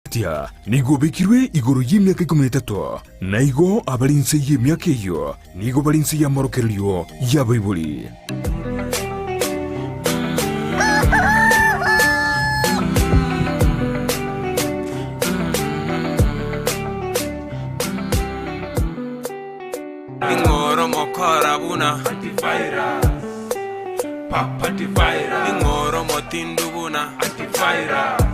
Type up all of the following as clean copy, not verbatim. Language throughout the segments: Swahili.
Tia nigo bekirwe igoro y'imyaka 13 na igo abalinse y'imyaka iyo nigo balinse ya morokerio ya Bible. Ingoro mokora buna antivirus papa antivirus ingoro motindu buna antivirus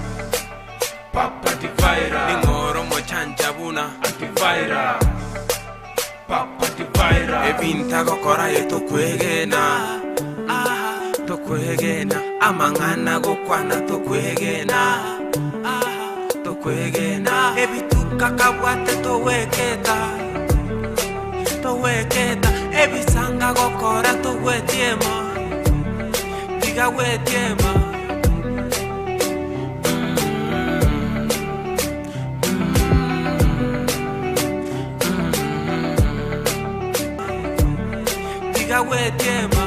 papa antivirus ingoro mochanja buna antivirus papa antivirus ebinta gokora yeto kwegena tokwegena amangana gokwana tokwegena tokwegena ebituka kabwate toweketa weketa ebisanga gokora to wetiema diga wetiema diga wetiema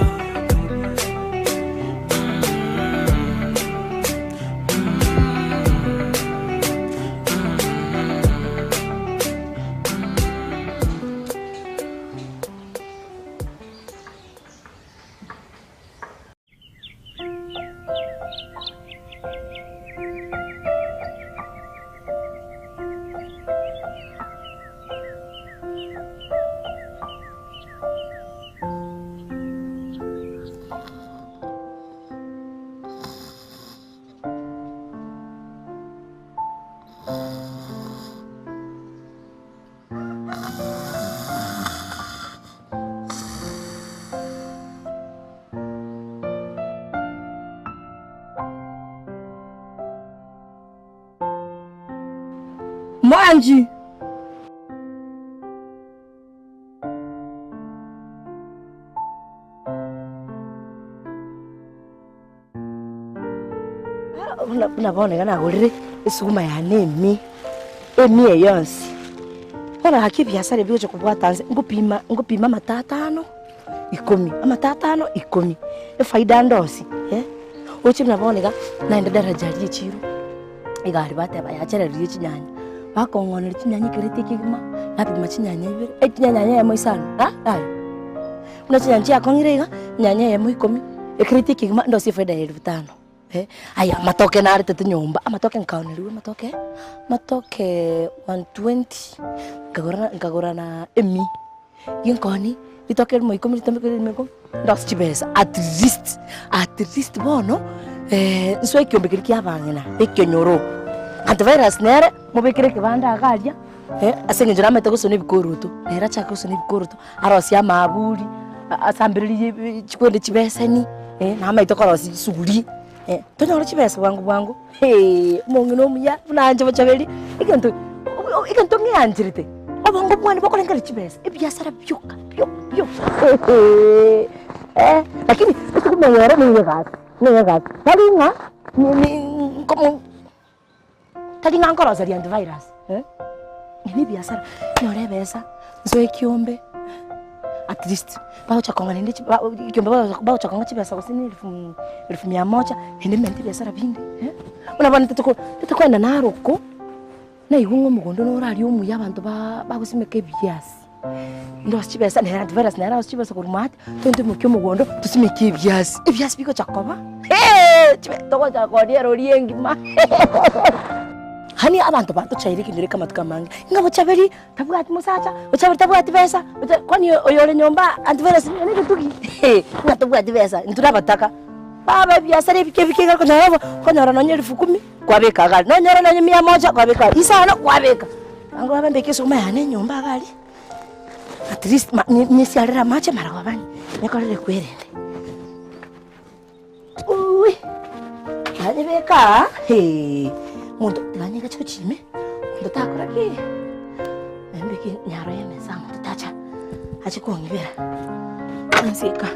Mwanji unabonekana agurire isukuma ya nemi eyonsi ona hakibiasara byo cyo kubwatanze ngupima matatano 10 faida ndosi uchi naboneka naenda daraja ry'ikiro igari bateba yacerera ry'ikinyanya bakongonera ikinyanya kirete kigima napima kinyanya ibere ikinyanya ya moisana una kinyanya yakongirega nyanya ya 10 ikirete kigima ndosi faida ya 5,000 aya matoke na arete nyumba amatoke nkaoneriwe matoke 120 ngagora na emi yinkoni itoke mo 10 litamike ndosi chibesa at least bono nso ekyombe kiri kyabangena ekyonyoro antivirus nere mubekire kibanda akalya asenge njira mete gusone bikoruto nera chaka gusone bikoruto arosi amaburi asambiriri chikwende chibesani na maito korosi suguri tonyo chibesa bwangu mongino muya unanje bachabeli ikanto ngiyanjirite obongo bwani bokolenga chibesa ebyasara byuka lakini ukumenyera ningega talinga ni como talinga nkoroza ri antivirus ni biashara nyore besa zo ekiombe at least bao chakonga nende ikiombe bao chakonga chibesa kusini 1,100 nende mente biashara bindi unabana tutakwenda naruko na ihungo mugondo norari omuya abantu bagusimeke biasi ndo chibesa na antivirus na rawo chibesa kurumati tonde mukyo mugondo tusimeke biasi biko chakoba chibe toko chakodia roriengi ma hani abantu batuchaire kinure kama tukamange ngabo chabeli tabwati musacha uchabeli tabwati besa kwani oyole nyomba antivirus nene tuki ngatabwati besa nturabataka baba biasare bike ngako narabo konyora nonyeri 10,000 kwabeka gali nonyora nonye 100 kwabeka isano kwabeka ango abambe kesoma yane nyomba gali at least ni siarera mache mara wabani nekorere kwerende uwi alibeka muntu nanyega cyo chime ndo takora mbiki nyaro yemeza muntu tacha achikongibera ansika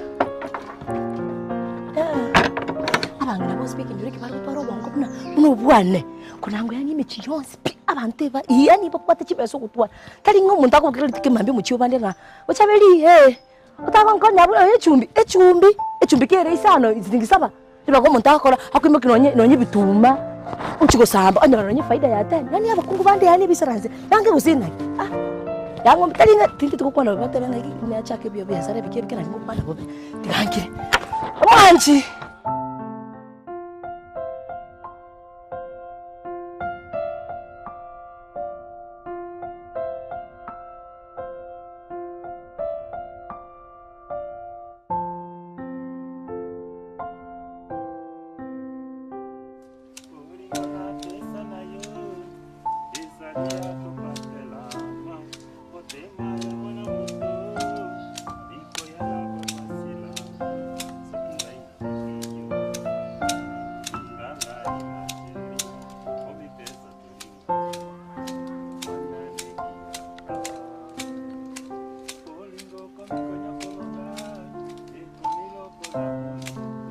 abangina bo speaking ndureke barotoro bongo no bwane kunango yani michi yonse abantu eba yani bakwate chibeso kutwa kali ngo muntu akubwira litike mambe muchiyo bandera uchabeli utabangonya bwo echumbi kere isano izingisaba liba ko muntu akora akwimo kinonye bituma Uchiko samba onyoranye faida ya tena. Nani abakungu bande yani bisaranze. Yange usina. Yango mtalinga tinti tukukwana bate bana iki niacha ke byo biasara bikie bikana ngopana bobe. Tigangire. Manchi.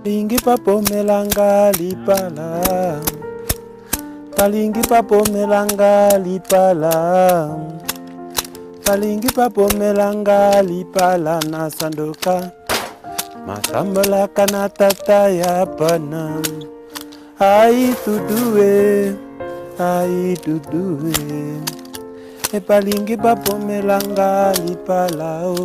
Palingi papomelanga lipala, palingi papomelanga lipala, palingi papomelanga lipala na sandoka, masambala kana tata ya pana, ai tudue, palingi papomelanga lipala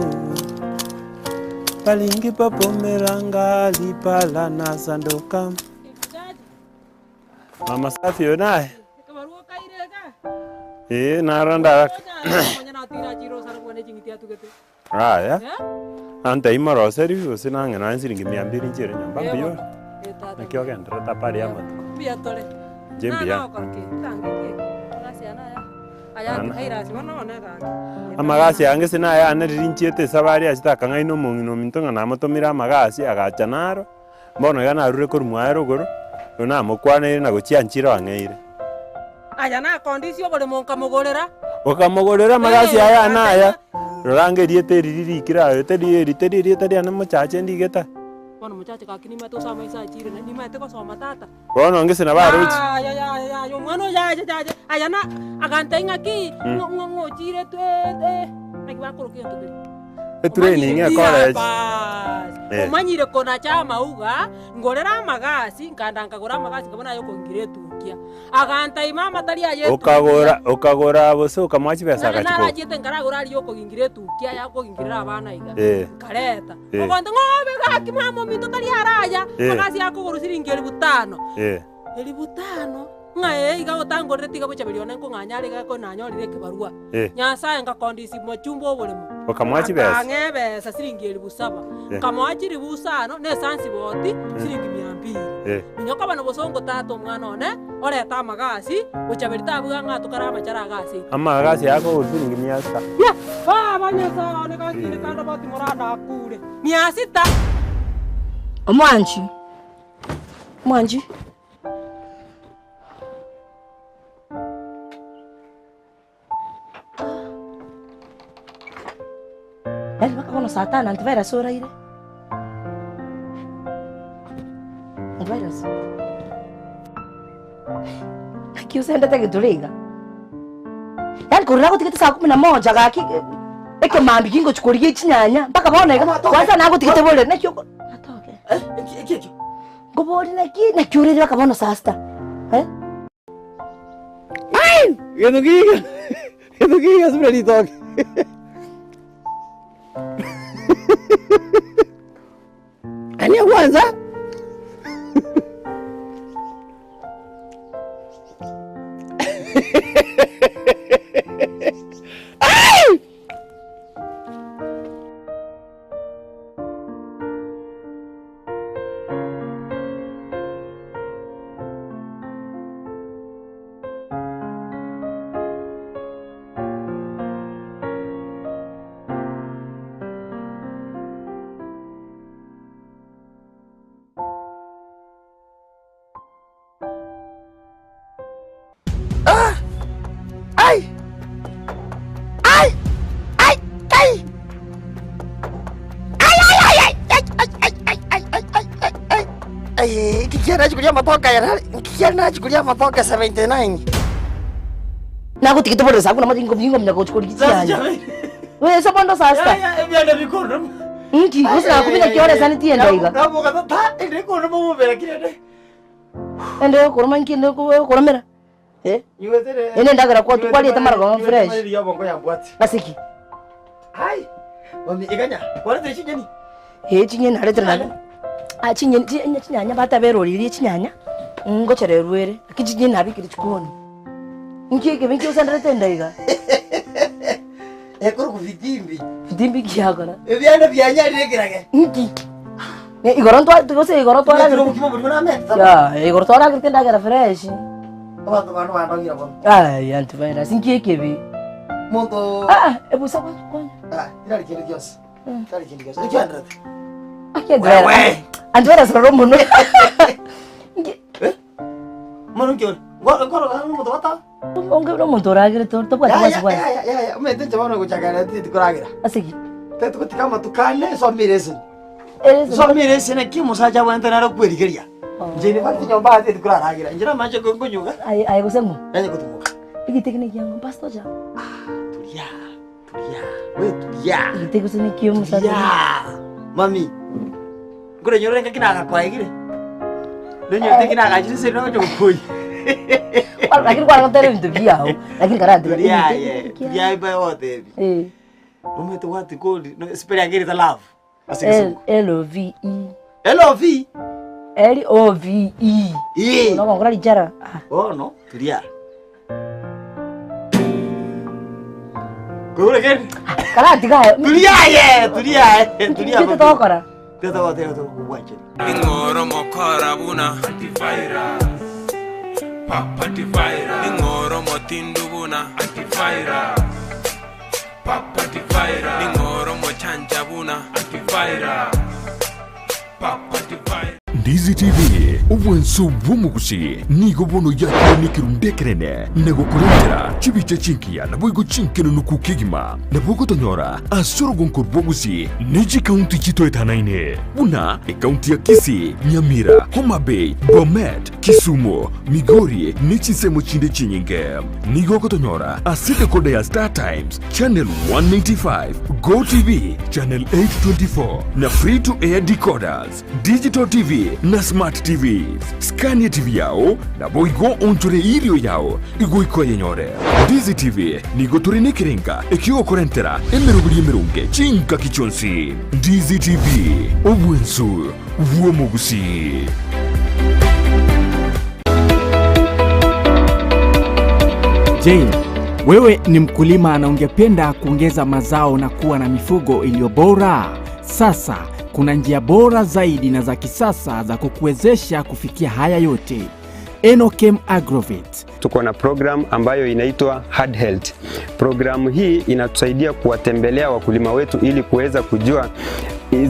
palingi papomelanga lipala na sandoka. Mama safi yonaye? Naranda. Aya. Anta imaro seri usinanga na nsiringi 200 njere nyamba biyo. Nakyo gendra tapari ya matu. Biya tole. Jembiya. Amagasi yange sinaya anaririnchiete sabari asitaka ngaino mongino mintonga namotomira amagasi agachanaro mbono yana rure kor mwaero goro yona mokwane na gochianchira wangeire aya na kondisio bole monka mogorera amagasi aya naya rorange riete riririkira tedi ana mochache ndigeta bono mochache kakini mato sama isa chire ni mate ko soma tata bono ngese na baruchi ya yo mwana ya aya na aganta ingaki ngo chire twete nakiba koroki ntugiri training ya college umanyire kona chama uga ngorera amagasi nkandanga gora amagasi kabona yo kongire tukia aganta imama tari aye ukagora bose ukamwachi pesa akachiko na ajete ngaragora ari yo kongire tukia ya kongirira abana iga kareta ukonde ngobe gaki mama minto tari araya magasi yako gorusiringi 5,000 5,000 ngae iga utangorire tiga bocha bilione ko nganyari ga ko nanyorire kibarua nyasa nga kondisi mochumbo obolemo ukamwachi pesa ngebe siringi 7,000 kamwachi 5,000 ne sansi boti siringi 200 minyoka bano bosongo tato mwana one oreta amagasi bocha berita buga ngato karama chara gasi amagasi yako siringi 100 ya banyasa ne kakire kanda boti morada akure 600 Mwanji. Baka kono satana antivirus ora ile. Antivirus. Kiusenda tege tuliga. Yani kurira ko tikete saa 11 gaki eke mambi kingo chukuriye chinyanya mpaka baona kwanza nango tikete bole nakyo atoke. Ekyo. Gobori na kyurire bakabona sasta. Ai, Yenugiga sibra ditoke. Ani kwanza? Ai! Kikiana chukulia mapoka 79. Nago tikito bole saku na majingo bingo mnyago chukuri kichanya. Wewe sabondo sasta. Ya byanda bikono. Usa kubina kiore sani tienda iga. Nabo kata ta ende kono mo bera kirede. Ende kuruma nkinde kurumira. Iwetere. Ene ndagara kwa tukwali tamara kwa fresh. Mali yobo ngo yambwati. Basiki. Hai. Mami iganya. Wala te chinyeni. Chinyeni haletra na. Chinyanya bata berori chinyanya. Ngochere ruere. Kichinyeni nabikiri chikoni. Nkike binki usandra tendaiga. Ekuru kuvitimbi. Vitimbi kiagara. Ebyana byanyarirekirage. Nki. Ne igoronto tugose igoronto ara. Ya, igoronto ara kitenda gara fresh. Abantu bano bandogira bo. Ai, antivirus nkike bi. Monto. Ebusa kwa. Ira kile kios. Ira kile kios. Iki andra. Wewe. Antivirus ro muno. Mano kyo. Ngoro moto wata. Ongero moto ragira to kwa kwa. Ya, umete chabano kuchagara titi kuragira. Asiki. Tetu kutikama tukane so miresi. So miresi na kimusaja wanta na kwerigeria. Jeni bati nyomba titi kuraragira. Njira manje kongonyuga. Ai kusengu. Yaje kutumuka. Iki tekniki yangu pasto ja. Tulia. We tulia. Iki tekniki kio musaja. Mami. Ngure nyore ngakina kwa igire. Lenyo tekina gajiri se no jokoi. Lakini kwa ngotele mtu biao. Lakini karante. Tulia iba wote. Umeto wati kodi. Spell ngiri ta love. LOVE. LOVE. LOVE. No ngora lijara. Oh no, tulia. Kore ken. Karante kaya. Tulia. Kita tahu kara. Kita tahu waje. Ingoro mokora buna antivirus. Papa antivirus. Ingoro motindu buna antivirus. Papa antivirus. Ingoro mochanja buna antivirus. Papa antivirus. Ndizi TV ubwenso bw'omugusi nigo bono yakirundekerene nego kurendera chibicha chinkiya nabwo chinkeno nukukigima nabwo gotonyora asorogonko bwogusi neji county chitoetanaine buna county ya Kisii, Nyamira, Homa Bay, Bomet, Kisumu, Migori nechisemo chinde chinyinge nigo gotonyora aside kode ya Star Times channel 195 Go TV channel 824 na free to air decoders digital TV na smart TVs. Scania TV yao na boigo onjore irio yao igo ikoye nyore. Dizi TV nigo turine kirenga ekio korentera emerunge chinka kichonsi. Dizi TV obwensu vuomugusi. Je, wewe ni mkulima na ungependa kuongeza mazao na kuwa na mifugo iliyo bora? Sasa kuna njia bora zaidi na za kisasa za kukuwezesha kufikia haya yote. Enochem Agrovet. Tuko na program ambayo inaitwa Hard Health. Programu hii inatusaidia kuwatembelea wakulima wetu ili kuweza kujua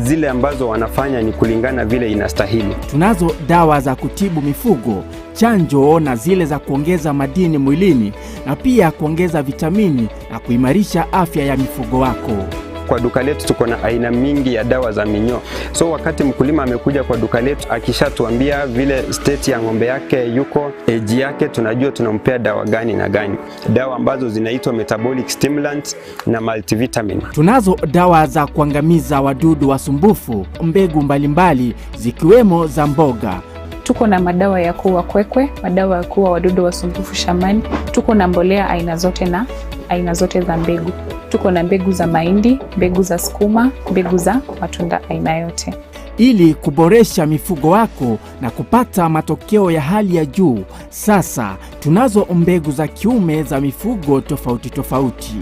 zile ambazo wanafanya ni kulingana vile inastahili. Tunazo dawa za kutibu mifugo, chanjo na zile za kuongeza madini mwilini na pia kuongeza vitamini na kuimarisha afya ya mifugo wako. Kwa duka letu tuko na aina mingi ya dawa za minyoo. So wakati mkulima amekuja kwa duka letu akishatuambia vile state ya ng'ombe yake yuko, age yake, tunajua tunampea dawa gani na gani. Dawa ambazo zinaitwa metabolic stimulants na multivitamin. Tunazo dawa za kuangamiza wadudu wasumbufu, mbegu mbalimbali zikiwemo za mboga. Tuko na madawa ya kuua kwekwe, madawa ya kuua wadudu wasumbufu shambani. Tuko na mbolea aina zote na aina zote za mbegu. Tuko na mbegu za mahindi, mbegu za sukuma, mbegu za matunda aina yote. Ili kuboresha mifugo wako na kupata matokeo ya hali ya juu, sasa tunazo mbegu za kiume za mifugo tofauti tofauti.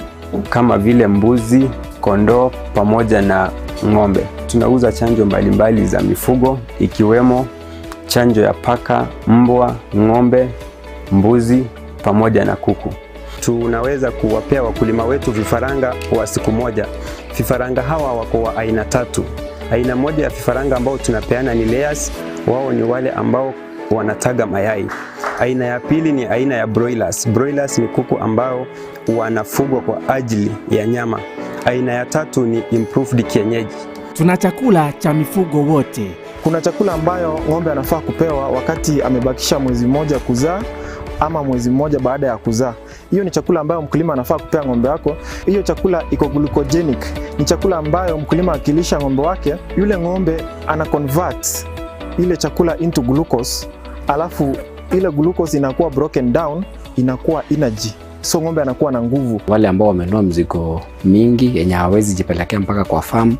Kama vile mbuzi, kondoo pamoja na ng'ombe. Tunauza chanjo mbalimbali za mifugo ikiwemo chanjo ya paka, mbwa, ng'ombe, mbuzi pamoja na kuku. Tunaweza kuwapea wakulima wetu vifaranga wa siku moja. Vifaranga hawa wako wa aina tatu. Aina moja ya vifaranga ambao tunapeana ni layers, wao ni wale ambao wanataga mayai. Aina ya pili ni aina ya broilers. Broilers ni kuku ambao wanafugwa kwa ajili ya nyama. Aina ya tatu ni improved kienyeji. Tuna chakula cha mifugo wote. Kuna chakula ambayo ng'ombe anafaa kupewa wakati amebakisha mwezi mmoja kuzaa ama mwezi mmoja baada ya kuzaa. Hiyo ni chakula ambayo mkulima anafaa kupea ng'ombe wako. Hiyo chakula iko glucogenic. Ni chakula ambayo mkulima akilisha ng'ombe wake, yule ng'ombe ana convert ile chakula into glucose, alafu ile glucose inakuwa broken down, inakuwa energy, so ng'ombe anakuwa na nguvu. Wale ambao wamenunua mzigo mingi yenye hawezi jipelekea mpaka kwa farm,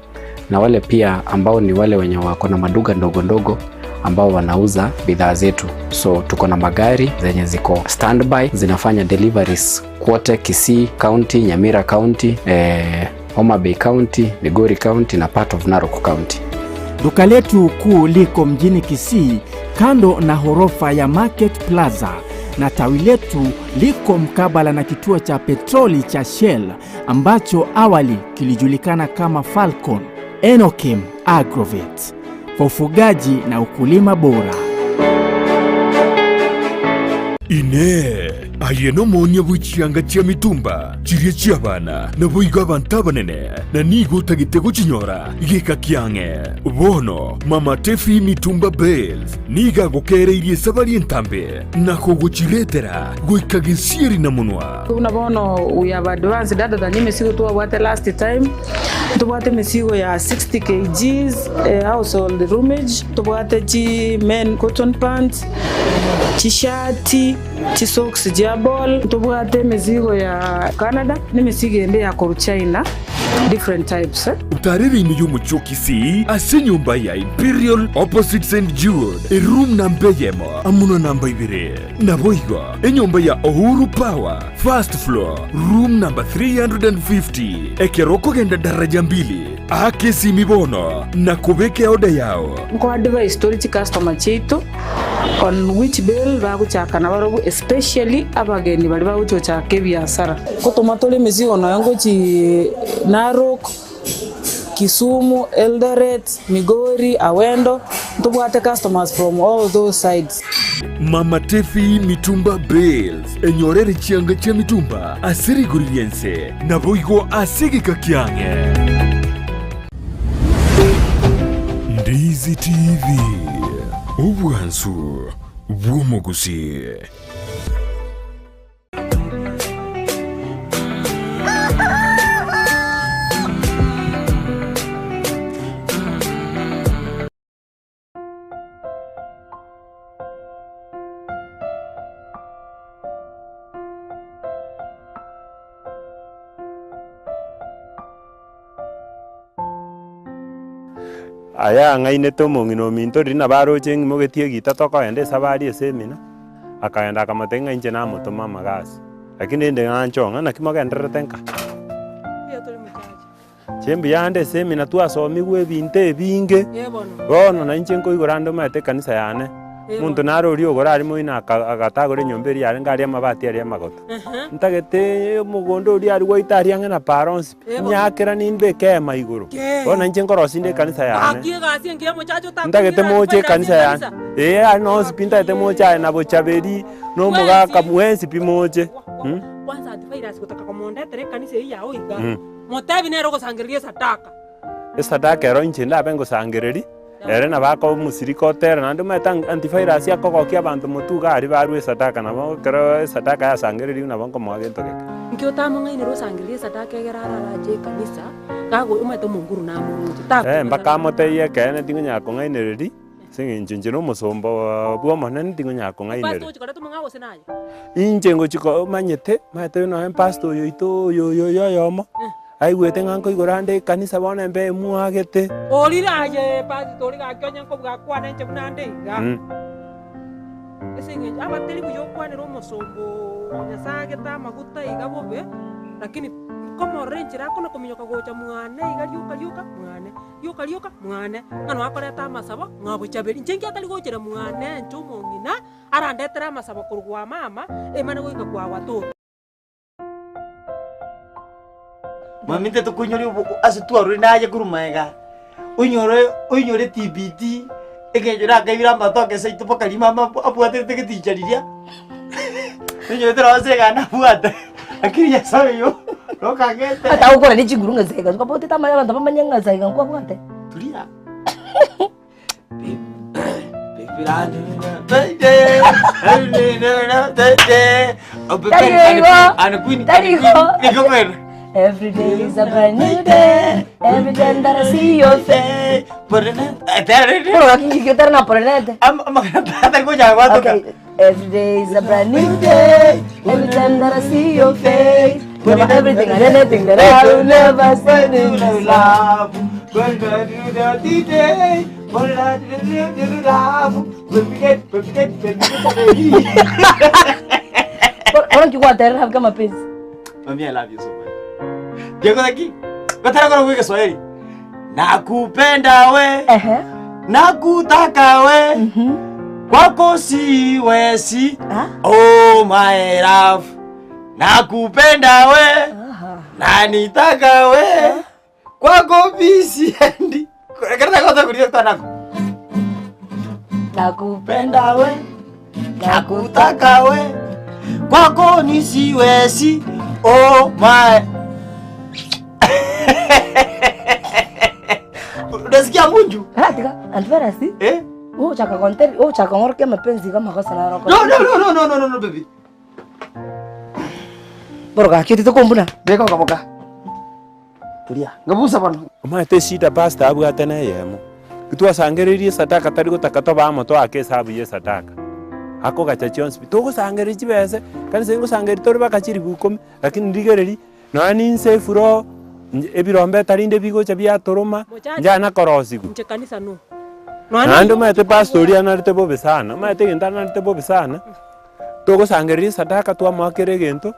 na wale pia ambao ni wale wenye wako na maduka ndogo ndogo ambao wanauza bidhaa zetu. So tuko na magari zenye ziko standby zinafanya deliveries kote Kisii County, Nyamira County, Homa Bay County, Migori County na part of Narok County. Duka letu kuu liko mjini Kisii kando na horofa ya Market Plaza, na tawi letu liko mkabala na kituo cha petroli cha Shell ambacho awali kilijulikana kama Falcon. Enokem Agrovet, kwa ufugaji na ukulima bora. Ine ayeno monya buchianga chia mitumba chiria chia bana na boiga banta banene na nigo tagitego chinyora gika kiange bono Mama Tefi Mitumba Bales niga gokereirie sabari entambe na kogochiretera goikagesieri na munwa. Unabono we have advanced data than mesigo tu wate last time tubate mesigo ya 60 kgs household roomage, tubate chi men cotton pants, t-shirt, socks jabol, tubate mesigo ya Canada ni mesigo ende ya China different types. Utariri ni yumucho Kisii ase nyumba ya Imperial opposite St. Jude room namba yemo amuna namba ibire na boigo nyumba ya Uhuru Power first floor room number 350 ekeroko genda daraja mbili akesi mibono na kubeke oda yao kwa advice story customer chetu on which bill baguchaka na barobu especially abageni bali baguchochaka biashara kutomatole mizigo na yango chi Narok, Kisumu, Eldoret, Migori, Awendo, tubwate customers from all those sides. Mama Tefi Mitumba Bales enyorere chianga chia mitumba asiri guriense na boigo asigi kakiange. Ndizi TV Ubwansu Bwomogusi. Aya ngaine tomo ngino minto rina baro cheng mogetie gita toko ende sabari esemina akaenda akamatenga inje na mutoma magasi lakini ende nganchonga na kimagenda tenka chembi yande semina tu asomi gwe binte binge bono na inje nko igorando mate kanisa yane muntu naro rio gorari moina agatagore nyomberi yare ngari amabati ari amagoto ntagete mugondo uri ari goitari ange na parons nyakera nimbe kema iguru bona inje ngorosinde kanisa yane ntagete moche kanisa yane ari no spinta te mocha na bochaberi no mugaka muensi pimoche kwanza antivirus kutaka kumonda tere kanisa hii yao iga motabi nero gosangereria sataka sataka ero inje ndabengo sangereri ere na bako musiriko tera na ndu meta antivirus yakogokia abantu mutuga ari baru sadaka na bo kero sadaka ya sangereri na bonko mwagento geke nkyo tamungaine ro sangereria sadaka gerara raje kanisa kago umete munguru na murunji ta mbaka mote kene tingunya kongaineri singinje no musombo bwo monene tingunya kongaineri pastor chikora tumungawo senaye inje ngo chiko manyete mate no pastor yo ito yo yomo aigwete nganko igorande kanisa bona mbe muagete oliraje pastor gakyonya ko bwakwana nje bunande ga esinge abateri buyo kwane ro musombo nyasage ta maguta igabobe lakini komo range rako no kuminyoka gocha mwane igariuka mwane ngano akoreta amasabo ngabo chaberi njengi atali gochera mwane ntumo ngina arandetera amasabo kurugwa mama emane goika kwa watu mamite tukunyori asitwaru naje kurumaega unyore TBT ekejora kaibira mbatoke saito pokali mama apuate teketichariria unyore trawase gana puate akiri ya sabe yo lokagete ata ukora ni chigurunga zega tukapote tamanya abantu bamanyanga zega kwa puate tulia Every day is a brand new day. Every time that I see your face. Por net. Pero aquí yo te na por net. Am ko ja wa to. Every day is a brand new day. Every time that I see your face, never everything and anything that I will never spend in this love. Orang kikuwa tayari hapo kama mapenzi. Mami, I love you so much. Diego daqui. Katara kwa kuiga Swahili. Nakupenda we. Nakutaka we. Kwako siwezi. Oh my love. Nakupenda we. Na nitaka we. Kwako bisi andi. Karata kota kulia tanako. Nakupenda we. Nakutaka we. Kwako nisiwezi. Oh my. Unasikia Munju? Tika, Alvarasi? Oh, chaka konteri, oh chaka ngorke mapenzi kama kosa na roko. No, baby. Boroka, kitu tukumbuna. Beka kaboka. Tulia. Ngabusa bana. Omate shida pasta abu atena yemo. Kitu sangeririe sataka tari gutaka ba moto ake sabu ye sataka. Ako gachachons bitogo sangeri chibese kandi sengo sangeri tori bakachiri bukome lakini ndigereri nani nse furo ebirombe tarinde bigo chabia toroma njana korosigu nje kanisa no nando mate pastoria narite bobe sana mate gentana narite bobe sana togo sangeri sataka twa makere gento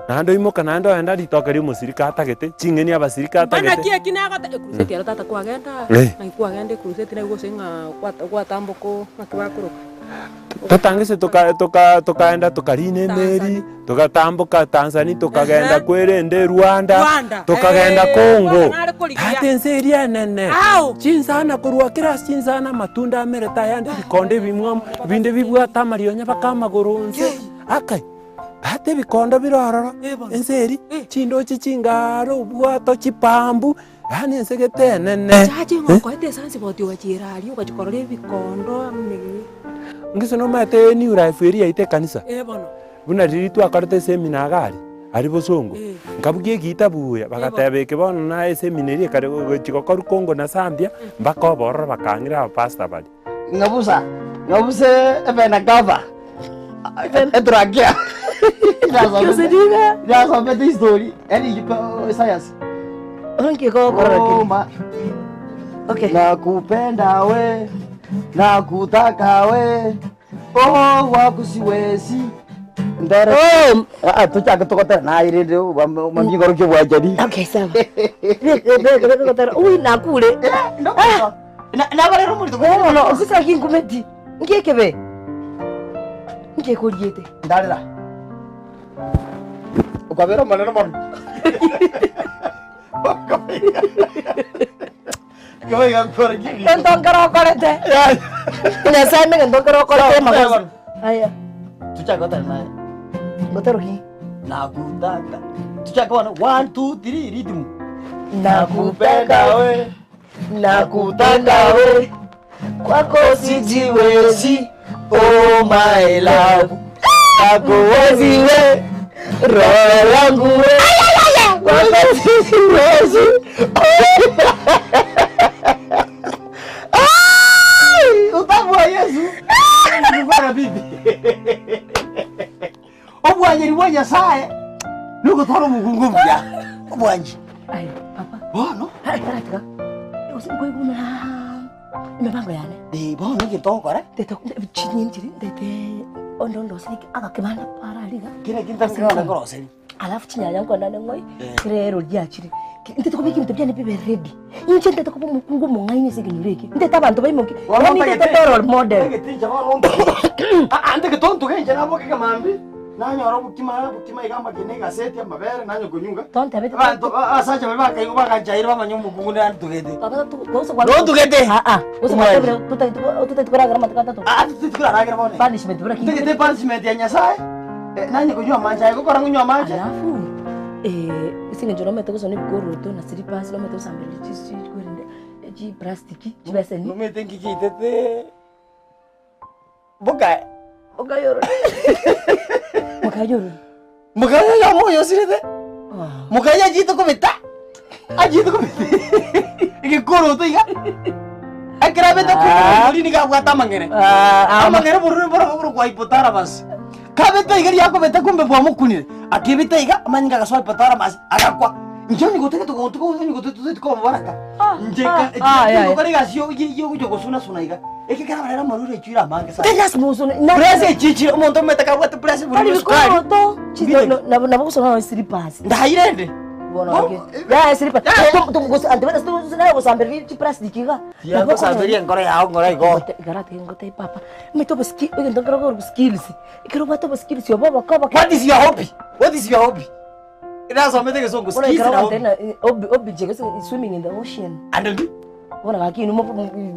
nando imoka nando enda litokeri musirika atagete chingeni abasirika atagete bana kia kinagata ekruseti ara tata kwagenda na kwagenda ekruseti na gusenga kwa tamboko makiwakuru tatangise tukaenda tukarine meri tukatambuka Tanzania tukagenda kwirende Rwanda tukagenda Kongo atenseria nene chinsana kurwa kira chinsana matunda mereta yande bikonde bimwe binde bibwa tamarionya bakamagurunze akai ate bikondo birororo enseri chindo chingaro bwato chipambu yani ensegete nene chaje ngoko ete sansi boti wachirari ukachikorore bikondo amnegi ngisono mate ni life area ite kanisa bono buna riritu akarete seminar gari ari bosongo ngabugie gitabuya bagatebeke bono na seminary kare chikokoru Kongo na Zambia mbako borora bakangira pastor bali ngabuse ebena gava etragia ya sabe the story any you science onke ko korora ma okay nakupenda we nakutaka we oh wako siwezi ndara tuchaka tokotera na irinde mamjingoro ke bwajadi okay sawa beke tokotera ui nakule na bare rumuri to no sisa kingumeti ngekebe ngekuriete ndarira ukabera maneno manu Kau yang kau lagi. Kentong kerokolete. Ina sana kentong kerokolete makas. Aya. Cuca kau tak naik. Kau teruhi. Nakutaka. Cuca kau nak 1, 2, 3 rhythm. Nakupenda we. Nakutaka we. Kwako sijiwezi. Oh my love. Nakuwezi we. Roho yangu we. Kwako sijiwezi. Utamu wa Yesu. Ngubara bibi. Obwanje ribonya sae. Nuko toro mugungumya. Obwanje. Ai, papa. Bono. Tara. Usiku kuna. Imepangwa yale. Bono kitoko re. Teto chini tete. Ondo siki akakemana para liga. Kile kintasika na grocery. Alafu chinyanya ngo nane ngoi. Kirero lyachiri. Ndete kubiki mtabyane bibe ready. Inche ndete kubu mungu mungaini sikinyureki. Ndete abantu bayimoki. Wani ndete role model. Ngetinja bano. Ande ketonto kenje nabo kikamambi. Nanyo aro bukima igamba kinega seti amabere nanyo kunyunga. Tonte abete. Asaje baka yuba kanjaira bamanyumbu kugune antugede. Papa tu goso kwa. No tugede. Goso matabira tutakura grama takata. Tutakura grama ne. Punishment bura kinga. Ndete punishment ya nyasaye. Nanyo kunywa manja yako kora kunywa manja. Alafu singe njoro mete kusoni bigoroto na slippers no mete usambele chisi kwende ji plastiki chibeseni no mete ngikitete boga yoro mukaya ya moyo sirete mukaya jito kometa ajito kometa ikigoroto iga beto kuri ni gabwata mangere amangere buru kwa ipotara basi kabeta igari yako beta kumbe bwa mukunire akibita iga amanyinga gaswa ipotara basi agakwa njoni goteke tuko baraka njeka kari gasyo yo gosuna suna iga eke kana barera marure chira mange sa Telas muso na prese chichi umuntu metaka bwata prese buru skari chido na bugusona na slippers ndahirende bona ke ya slippers tu antes tu na gosamberi chi press dikiga ya gosamberi ngora ya ngora igo garate ngote papa me to skill ndo ngoro skills ikero bato skills yo baba ka what is your hobby ina so mete kesongo skills na hobby je swimming in the ocean and bona kakini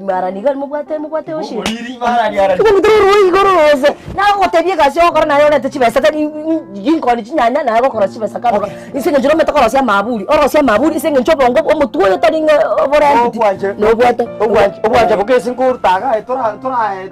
maraniga mubwate ocean uriri marani ara tuko muduru igoroze na gotebie gasyo kora na yone tchibesa tani jinko ni chinyanya na gokora chibesa karo isinge njoro metokora cia maburi isinge nchobongo omutuo yo tani bora no bwate obwanje bokese ngurtaga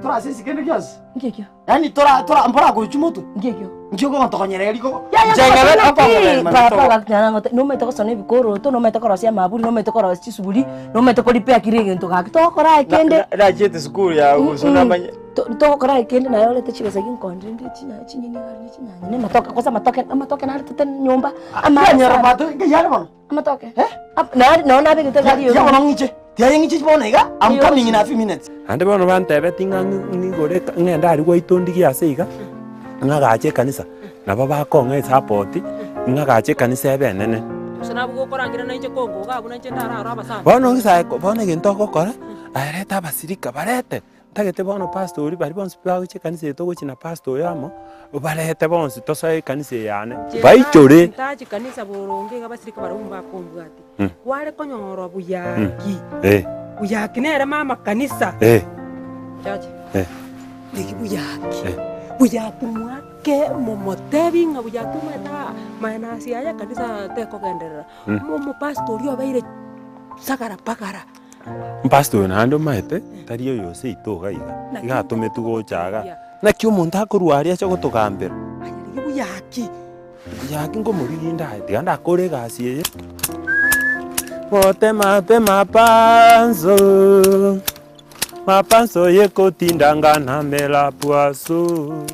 tora sisi kende kyas ngekyo yani tora mbora kuchumoto ngekyo njoko ntokonyere liko jengebe apa papa gaknyana ngote no metokosone bikoro to no metokora cia maburi no metokora chisuburi no metokoripe akirege ntokaki tokora kende rajete school ya usuna manye tokora kende na yole techibesa kinkonde ndi chinyini gari chinyanya ne matoka kosa matoke na tete nyumba amanyara mato ngiyale bono amatoke na bigite gari yo ya ngiche tiaye ngiche bono iga I'm coming in a few minutes ande bono bantebe tinga ngore ngenda ari goitondi giase iga ngagache kanisa nabo bakonga support ngagache kanisa ebenene sana bugo korangira na inje kongo gabuna inje ndarara abasana bono ngisa bono gento gokora areta abasirika barete tagete bono pastor bari bonse baguche kanisa eto gochina pastor yamo barete bonse tosaye kanisa yane baichore tachi kanisa boronge gabasirika barumba kombwati wale konyoro buyaki buyaki nere mama kanisa chachi diki buyaki buyaki mwake momotebi nga buyaki mweta maenasi aya kanisa teko genderera momo pastor yo baire sagara pagara pastor nando maete tariyo yose itoga iga tumetu gochaga na kyo muntu akorwaria cyo gutugambira ayiri buyaki ngo muririnda tiganda kore gasi ye mote mapanzo yeko tindanga na mela puaso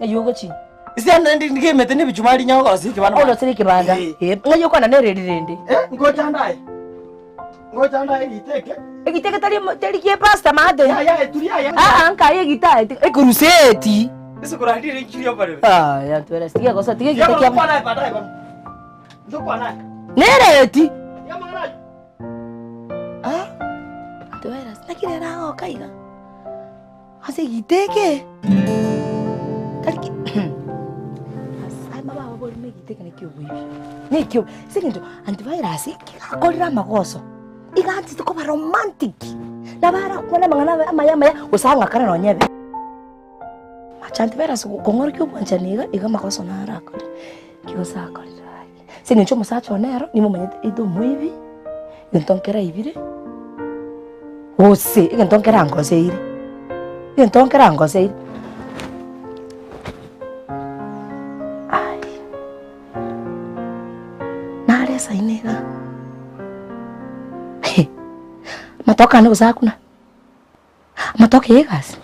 ayugo chi isenda ndike mete ne bichumari nyawo kala siki bana ono siri kibanda ngayo kana ne rende ngochandaye igiteke tari kie pasta made ya tulia ya anka ye gita kuruseti eso kurandire nchirio pale ya tuera sikia kosa tige giteke ya bana baadaye bana ndo bana nereti ya mangara tuera nakire rago kaiga ase giteke tariki mababa bori megiteke nekyo bwibi nekyo sikinto antivirus akolira magoso iganti tukoba romantic nabara kwana mangana amaya usanga kana nonyebe machantivirus kongora kyo bwanjaniga iga magoso nara akole kyo sakole sikinto musacho nero nimo manyete ido mwibi ntonkera ibire ose ntonkera ngoseire ntonkera ngoseire sainega matoka ndo zakuna matoka yegas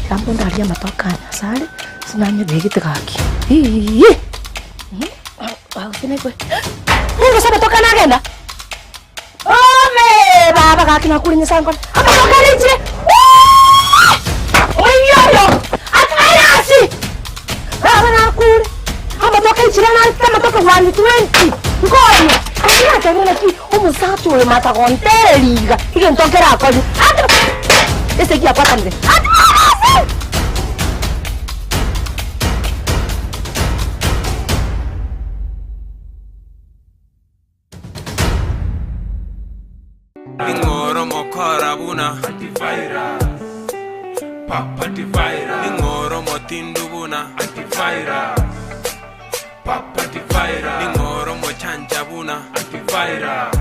kampo ndaria matoka sare sinanye begite kaki sine kwe ngo sa matoka nagenda ome baba kaki nakulinya sanko amatoka liche oyoyo atayasi baba nakuri amatoka ichirana amatoka 120 ngoni akira tena ki umusato we mata kontere liga ile ntokera akoli ese kia pata nde ingoro mokora buna antivirus papa antivirus ingoro motindu buna antivirus papa antivirus ingoro mochanja buna antivirus